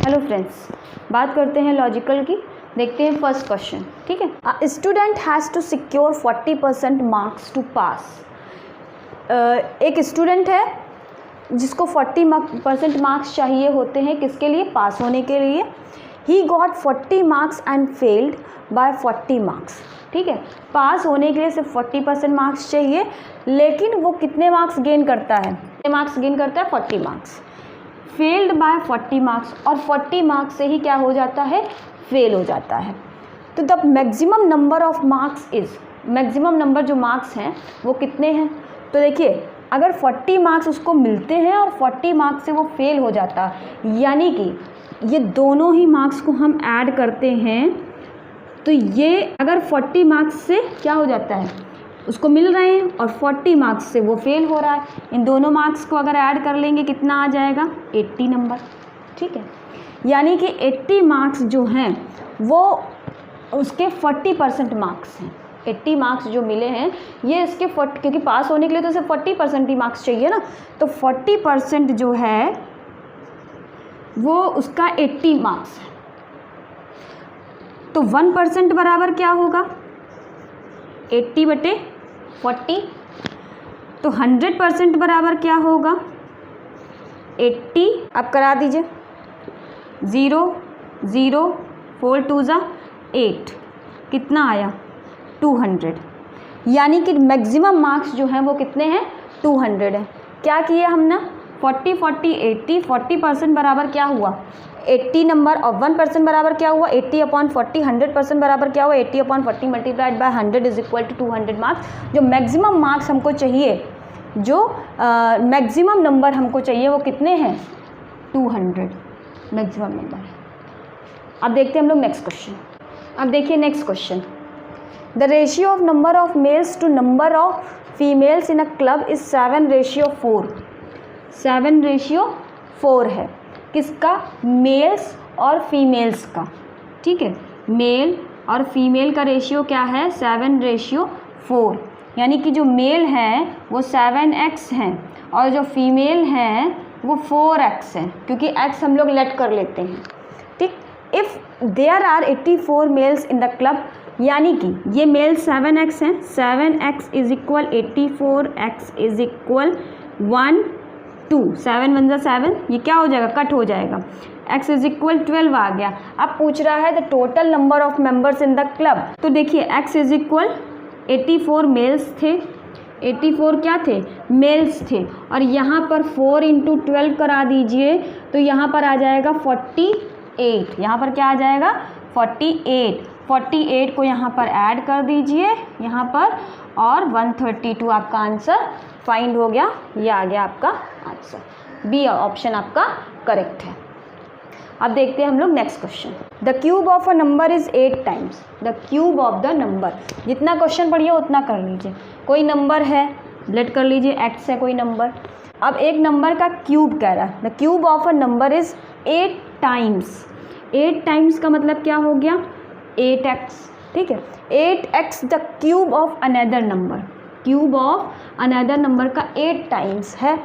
Hello friends, बात करते हैं लॉजिकल की। देखते हैं फर्स्ट क्वेश्चन। ठीक है, student has to secure 40% marks to pass. एक स्टूडेंट है जिसको 40% मार्क्स चाहिए होते हैं, किसके लिए? पास होने के लिए। He got 40 marks and failed by 40 marks. ठीक है, पास होने के लिए सिर्फ 40% मार्क्स चाहिए, लेकिन वो कितने मार्क्स गेन करता है? कितने मार्क्स गेन करता है? 40 मार्क्स। फेल्ड बाय 40 मार्क्स, और 40 मार्क्स से ही क्या हो जाता है? फेल हो जाता है। तो the maximum number of marks is, maximum number जो मार्क्स हैं वो कितने हैं? तो देखिए, अगर 40 मार्क्स उसको मिलते हैं और 40 मार्क्स से वो फेल हो जाता, यानी कि ये दोनों ही मार्क्स को हम ऐड करते हैं, तो ये अगर 40 मार्क्स से क्या हो जाता है, उसको मिल रहे हैं, और 40 मार्क्स से वो फेल हो रहा है, इन दोनों मार्क्स को अगर ऐड कर लेंगे कितना आ जाएगा? 80 नंबर। ठीक है, यानी कि 80 मार्क्स जो हैं वो उसके 40% मार्क्स हैं। 80 मार्क्स जो मिले हैं ये इसके 40, क्योंकि पास होने के लिए तो सिर्फ 40% ही मार्क्स चाहिए ना, तो 40% जो है वो उसका 80 मार्क्स है। तो 1% बराबर क्या होगा? 80/40। तो 100% बराबर क्या होगा? 80। अब करा दीजिए, 0 0 4 2 ज़ा 8, कितना आया? 200। यानी कि मैक्सिमम मार्क्स जो हैं वो कितने हैं? 200 है। क्या किया हमने? 40 40 80, 40% बराबर क्या हुआ? 80 नंबर, और 1% बराबर क्या हुआ? 80/40। 100% बराबर क्या हुआ? 80/40 multiplied by 100 is equal to 200 marks. जो मैक्सिमम मार्क्स हमको चाहिए, जो मैक्सिमम नंबर हमको चाहिए वो कितने हैं? 200 मैक्सिमम नंबर है। अब देखते हैं हम लोग नेक्स्ट क्वेश्चन। अब देखिए next question. The ratio of number of males to number of females in a club is 7:4। 7:4 है। किसका? मेल्स और फीमेल्स का। ठीक है, मेल और फीमेल का रेशियो क्या है? 7:4। यानी कि जो मेल हैं वो 7x हैं और जो फीमेल हैं वो 4x हैं, क्योंकि x हम लोग लेट कर लेते हैं। ठीक, if there are 84 males in the club, यानी कि ये मेल 7x हैं, 7x is equal 84x is equal 1 2, 7 1 ज़ा 7, ये क्या हो जाएगा? कट हो जाएगा। x इज इक्वल 12 आ गया। अब पूछ रहा है the total number of members in the club. तो देखिए x इज इक्वल 84 मेल्स थे, 84 क्या थे? मेल्स थे, और यहाँ पर 4 × 12 करा दीजिए, तो यहाँ पर आ जाएगा 48। यहाँ पर क्या आ जाएगा? 48। 48 को यहाँ पर ऐड कर दीजिए यहाँ पर, और 132 आपका आंसर फाइंड हो गया। ये आ गया आपका आंसर। बी ऑप्शन आपका करेक्ट है। अब देखते हैं हम लोग next question. The cube of a number is 8 times. The cube of the number, जितना क्वेश्चन पढ़िए उतना कर लीजिए। कोई नंबर है, लेट कर लीजिए, x है कोई नंबर। अब एक नंबर का क्यूब कह रहा है। The cube of a number is 8 times. 8 times का मतलब क्या हो गया? 8x। ठीक है, 8x the cube of another number. Cube of another number का 8 टाइम्स है।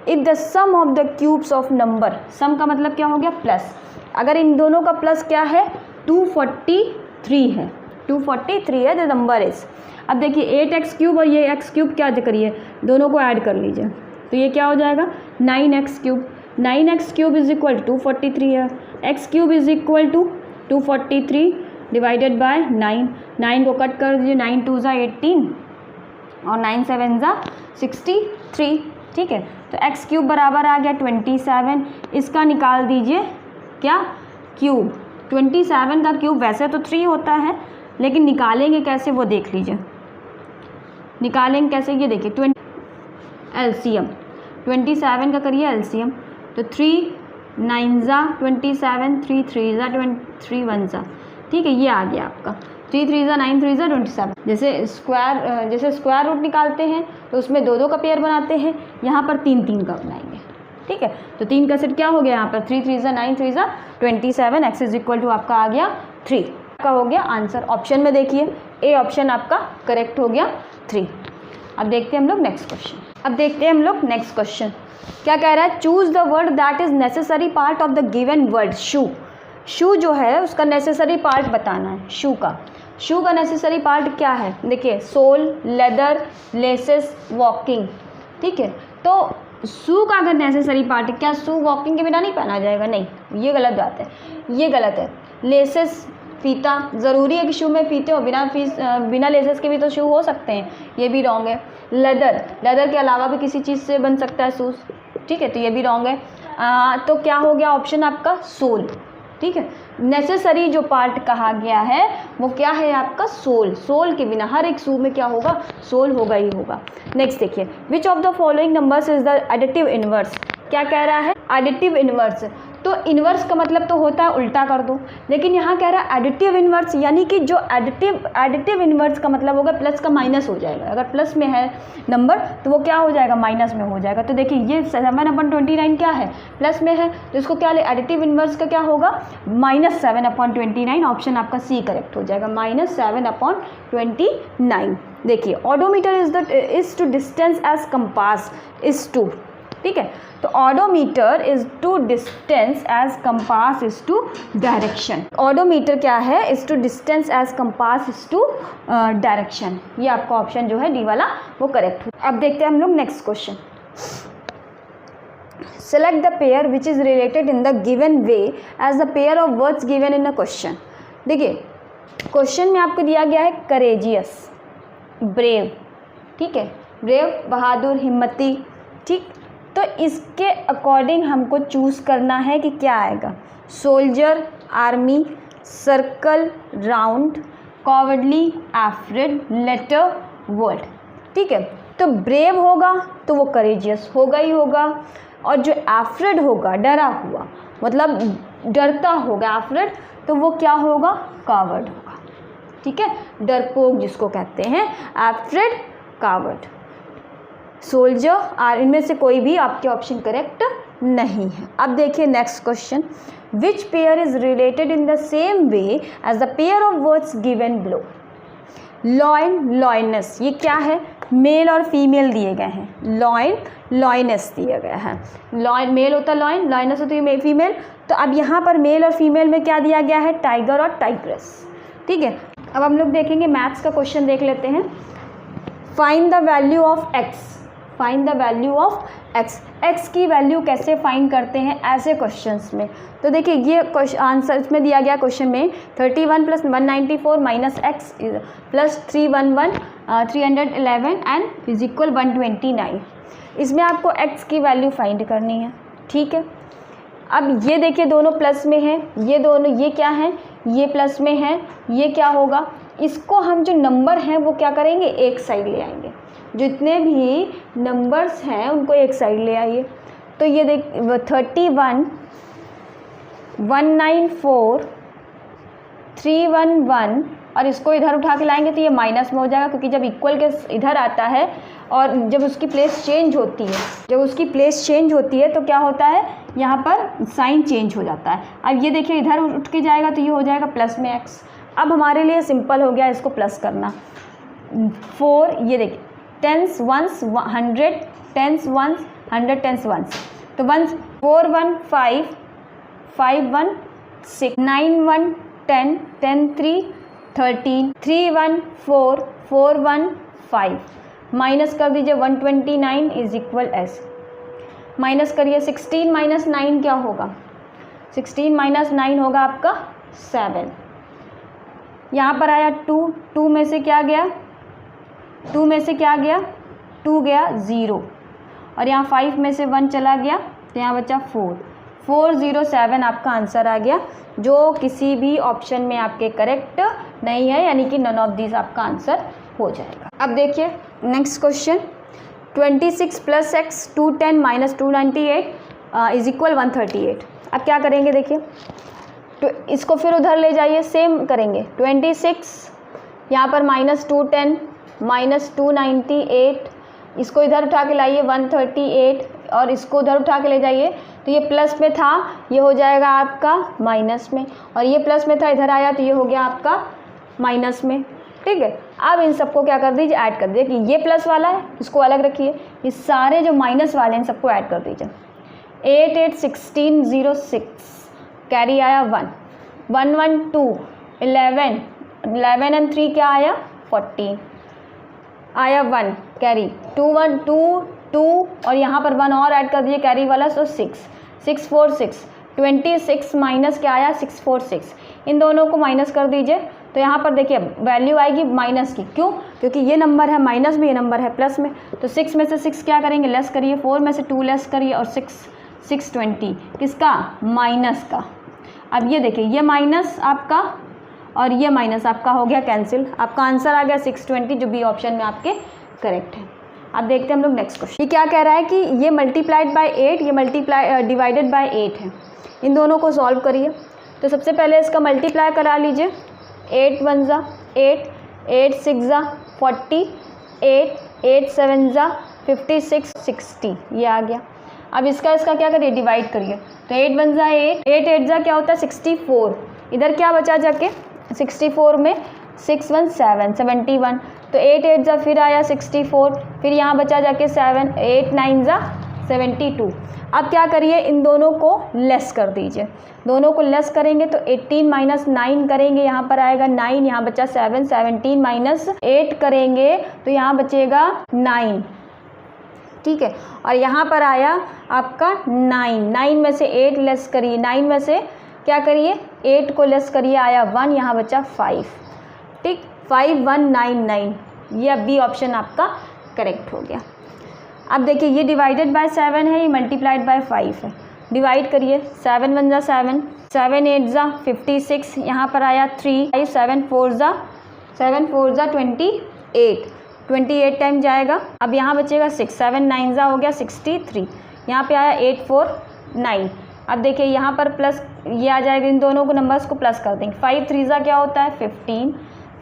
If the sum of the cubes of number, sum का मतलब क्या हो गया? प्लस। अगर इन दोनों का प्लस क्या है? 243 है। 243 है द नंबर इज। अब देखिए 8x क्यूब और ये x क्यूब क्या करिए, दोनों को ऐड कर लीजिए, तो ये क्या हो जाएगा? 9x cube. 9x cube is equal to 243 है। x cube is equal to 243 divided by 9। 9 को कट कर दीजिए, 9 2 ज़ा 18 और 9 7 ज़ा 63। ठीक है, तो x क्यूब बराबर आ गया 27। इसका निकाल दीजिए क्या? क्यूब। 27 का क्यूब वैसे तो 3 होता है, लेकिन निकालेंगे कैसे वो देख लीजिए। निकालेंगे कैसे ये देखिए, 20 एलसीएम। 27 का करिए एलसीएम, तो 3 9 ज़ा 27, 3 3 ज़ा 3 1 ज़ा। ठीक है, ये आ गया आपका 3 3 ज़ा 9 3 ज़ा 27। जैसे स्क्वायर रूट निकालते हैं तो उसमें 2 2 का पेयर बनाते हैं, यहाँ पर 3 3 का बनाएंगे। ठीक है, तो 3 का सेट क्या हो गया यहाँ पर? 3 3 ज़ा 9 3 ज़ा 27। x इज इक्वल टू आपका आ गया 3 का हो गया आंसर। ऑप्शन में देखिए ए ऑप्शन आपका करेक्ट हो गया 3। अब देखते हैं हम लोग नेक्स्ट क्वेश्चन। अब देखते हैं हम लोग नेक्स्ट क्वेश्चन क्या कह रहा है। Choose the word that is necessary part of the given word shoe. Shoe जो है उसका नेसेसरी पार्ट बताना है। शू का नेसेसरी पार्ट क्या है, देखिए सोल, लेदर, लेसेस, वॉकिंग। ठीक है, तो शू का अगर नेसेसरी पार्ट है, क्या शू वॉकिंग के बिना नहीं पहना जाएगा? नहीं, ये गलत बात है, ये गलत है। लेसेस, फीता, ज़रूरी है कि शू में फीते हो? बिना लेसेस के भी तो शू हो सकते हैं, ये भी रॉन्ग है। लेदर के अलावा भी किसी चीज़ से बन सकता है शूज़, ठीक है, तो ये भी रॉन्ग है। तो क्या हो गया ऑप्शन आपका? सोल। ठीक है, नेसेसरी जो पार्ट कहा गया है वो क्या है आपका? सोल। सोल के बिना हर एक शू में क्या होगा? सोल होगा ही होगा। नेक्स्ट देखिए, which of the following numbers is the additive inverse. क्या कह रहा है? Additive inverse. तो इन्वर्स का मतलब तो होता है उल्टा कर दो, लेकिन यहाँ कह रहा है एडिटिव इन्वर्स, यानी कि जो एडिटिव इन्वर्स का मतलब होगा प्लस का माइनस हो जाएगा। अगर प्लस में है नंबर तो वो क्या हो जाएगा? माइनस में हो जाएगा। तो देखिए ये 7/29 क्या है? प्लस में है, तो इसको क्या ले? एडिटिव इन्वर्स का क्या होगा? -7/29। ऑप्शन आपका सी करेक्ट हो जाएगा, -7/29। देखिए odometer is to distance as compass is to. ठीक है, तो odometer is to distance as compass is to direction. Odometer क्या है? Is to distance as compass is to direction. ये आपका ऑप्शन जो है डी वाला वो करेक्ट हो। अब देखते हैं हम लोग next question. Select the pair which is related in the given way as the pair of words given in a question. देखिए क्वेश्चन में आपको दिया गया है करेजियस, ब्रेव। ठीक है, ब्रेव बहादुर, हिम्मती। ठीक, तो इसके अकॉर्डिंग हमको चूज़ करना है कि क्या आएगा। Soldier, army, circle, round, cowardly, afraid, letter, word. ठीक है, तो ब्रेव होगा तो वो करेजियस होगा ही होगा, और जो एफ्रिड होगा डरा हुआ, मतलब डरता होगा एफ्रिड, तो वो क्या होगा? कावर्ड होगा। ठीक है, डरपोक जिसको कहते हैं, एफ्रिड, कावर्ड, सोल्जर, आर, इनमें से कोई भी आपके ऑप्शन करेक्ट नहीं है। अब देखिए next question. Which pair is related in the same way as the pair of words given below. Lion, lioness, ये क्या है? मेल और फीमेल दिए गए हैं। लॉइन, लॉइनस दिए गए हैं। लॉइन मेल होता है, लॉइन, लॉइनस होती है फीमेल। तो अब यहाँ पर मेल और फीमेल में क्या दिया गया है? टाइगर और टाइग्रेस। ठीक है, अब हम लोग देखेंगे मैथ्स का क्वेश्चन देख लेते हैं। Find the value of x. Find the value of x. X की वैल्यू कैसे फाइंड करते हैं ऐसे क्वेश्चंस में? तो देखिए ये आंसर इसमें दिया गया क्वेश्चन में 31 + 194 minus x plus 311 and is equal 129। इसमें आपको एक्स की वैल्यू फाइंड करनी है। ठीक है, अब ये देखिए दोनों प्लस में है, ये दोनों, ये क्या है? ये प्लस में है, ये क्या होगा? इसको हम जो नंबर हैं वो क्या करेंगे? एक साइड ले आएंगे। जितने भी नंबर्स हैं उनको एक साइड ले आइए। तो ये देख 31, 194, 311 और इसको इधर उठा के लाएंगे तो ये माइनस में हो जाएगा, क्योंकि जब इक्वल के इधर आता है और जब उसकी प्लेस चेंज होती है, तो क्या होता है? यहाँ पर साइन चेंज हो जाता है। अब ये देखिए इधर उठ के जाएगा तो ये हो जाएगा प्लस में एक्स। अब हमारे लिए सिंपल हो गया इसको प्लस करना। 4, ये देखिए 10s 1s 100, 10s 1s 100, 10s 1s, तो 1 4 1 5 5 1 6 9 1 10 10 3 13 3 1 4 4 1 5। माइनस कर दीजिए 129 इज इक्वल एस। माइनस करिए 16 - 9 क्या होगा? 16 - 9 होगा आपका 7। यहाँ पर आया 2 में से क्या गया? 2 में से क्या गया? 2 गया 0, और यहाँ 5 में से 1 चला गया तो यहाँ बचा 4। 407 आपका आंसर आ गया, जो किसी भी ऑप्शन में आपके करेक्ट नहीं है, यानी कि नन ऑफ दिस आपका आंसर हो जाएगा। अब देखिए next question. 26 + x 210 - 298 is equal 138। अब क्या करेंगे? देखिए तो इसको फिर उधर ले जाइए, सेम करेंगे। 26 यहाँ पर -210 - 298, इसको इधर उठा के लाइए 138, और इसको उधर उठा के ले जाइए तो ये प्लस में था, ये हो जाएगा आपका माइनस में, और ये प्लस में था इधर आया तो ये हो गया आपका माइनस में। ठीक है। अब इन सबको क्या कर दीजिए, ऐड कर दीजिए कि ये प्लस वाला है इसको अलग रखिए, ये सारे जो माइनस वाले हैं इन सबको ऐड कर दीजिए। 8 8 16 0 6 कैरी आया 1 1 1 2 11 11 एंड 3 क्या आया 14 आया 1 कैरी 2 1 2 2 और यहाँ पर 1 और ऐड कर दीजिए कैरी वाला, सो 6 6 4 6 26 माइनस क्या आया 646, इन दोनों को माइनस कर दीजिए। तो यहाँ पर देखिए वैल्यू आएगी माइनस की, क्यों, क्योंकि ये नंबर है माइनस में, ये नंबर है प्लस में। तो 6 में से 6 क्या करेंगे, लेस करिए, 4 में से 2 लेस करिए और 620 किसका, माइनस का। अब ये देखिए ये माइनस आपका और ये माइनस आपका हो गया कैंसिल, आपका आंसर आ गया 620 जो बी ऑप्शन में आपके करेक्ट है। अब देखते हैं हम लोग नेक्स्ट क्वेश्चन। ये क्या कह रहा है कि ये मल्टीप्लाइड बाय 8, ये डिवाइडेड बाय 8 है, इन दोनों को सॉल्व करिए। तो सबसे पहले इसका मल्टीप्लाई करा लीजिए, 8 1 ज़ा 8, 8 6 ज़ा 40, 8 7 ज़ा 56 60, ये आ गया। अब इसका क्या करिए, डिवाइड करिए। तो 8 1 ज़ा 8, 8 8 ज़ा क्या होता है 64, इधर क्या बचा जाके 64 में 6 1 7 71, तो 8 8 ज़ा फिर आया 64, फिर यहाँ बचा जाके 7 8 9 ज़ा 72। अब क्या करिए, इन दोनों को लेस कर दीजिए, दोनों को लेस करेंगे तो 18 माइनस 9 करेंगे, यहाँ पर आएगा 9, यहाँ बचा 7, 17 माइनस 8 करेंगे तो यहाँ बचेगा 9, ठीक है। और यहाँ पर आया आपका 9 में से 8 लेस करिए, 9 में से क्या करिए 8 को लेस करिए, आया 1, यहाँ बचा 5, ठीक, 5199, ये अब बी ऑप्शन आपका करेक्ट हो गया। अब देखिए ये डिवाइडेड बाय 7 है, ये मल्टीप्लाइड बाय 5 है, डिवाइड करिए, 7 1 ज़ा 7, 7 8 ज़ा 56, यहाँ पर आया 3, 7 4 ज़ा 28, 28 टाइम जाएगा। अब यहाँ बचेगा 6, 7 9 ज़ा हो गया 63, यहाँ पे आया 8 4 9। अब देखिए यहाँ पर प्लस ये आ जाएगा, इन दोनों को नंबर्स को प्लस कर देंगे, 5 3 ज़ा क्या होता है 15,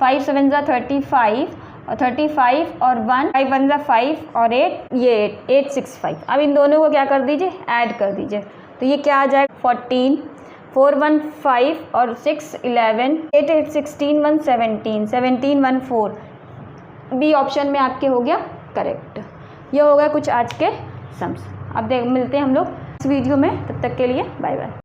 5 7 ज़ा 35 और 35 और 1 5 1 ज़ा 5 और 8 ये 865। अब इन दोनों को क्या कर दीजिए, ऐड कर दीजिए, तो ये क्या आ जाएगा 14 4 1 5 और 6 11 8 8 16 1 17 17 1 4, बी ऑप्शन में आपके हो गया करेक्ट। ये हो गया कुछ आज के सम्स। अब मिलते हैं हम लोग इस वीडियो में, तब तक के लिए बाय बाय।